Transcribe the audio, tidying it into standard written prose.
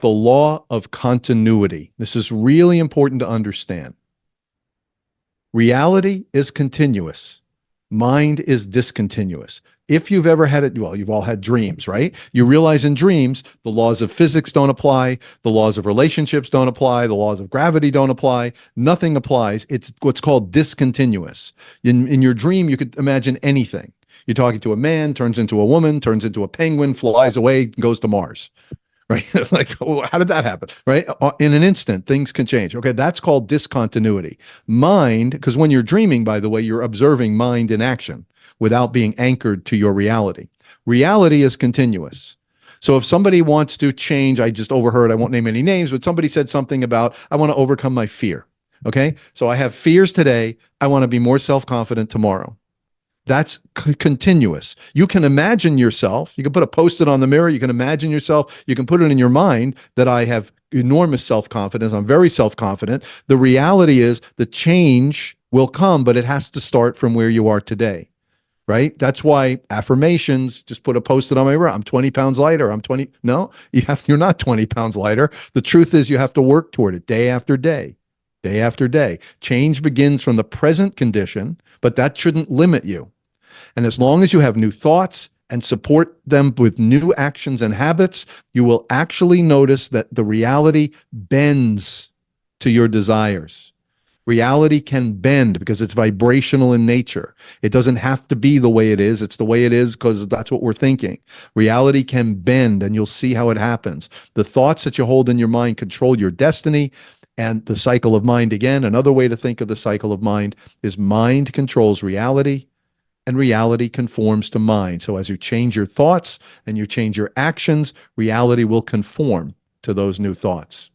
the law of continuity. This is really important to understand. Reality is continuous. Mind is discontinuous. If you've ever had it, well, you've all had dreams, right? You realize in dreams, the laws of physics don't apply, the laws of relationships don't apply, the laws of gravity don't apply, nothing applies. It's what's called discontinuous. In your dream, you could imagine anything. You're talking to a man, turns into a woman, turns into a penguin, flies away, goes to Mars, right? Like, oh, how did that happen, right? In an instant, things can change. Okay, that's called discontinuity. Mind, because when you're dreaming, by the way, you're observing mind in action without being anchored to your reality. Reality is continuous. So if somebody wants to change, I just overheard, I won't name any names, but somebody said something about, I want to overcome my fear. Okay, so I have fears today. I want to be more self-confident tomorrow. That's continuous. You can imagine yourself. You can put a post-it on the mirror. You can imagine yourself. You can put it in your mind that I have enormous self-confidence. I'm very self-confident. The reality is the change will come, but it has to start from where you are today, right? That's why affirmations, just put a post-it on my mirror. I'm 20 pounds lighter. I'm 20. No, you're not 20 pounds lighter. The truth is you have to work toward it day after day, day after day. Change begins from the present condition, but that shouldn't limit you. And as long as you have new thoughts and support them with new actions and habits, you will actually notice that the reality bends to your desires. Reality can bend because it's vibrational in nature. It doesn't have to be the way it is. It's the way it is because that's what we're thinking. Reality can bend, and you'll see how it happens. The thoughts that you hold in your mind control your destiny. And the cycle of mind, again, another way to think of the cycle of mind is mind controls reality, and reality conforms to mind. So as you change your thoughts and you change your actions, reality will conform to those new thoughts.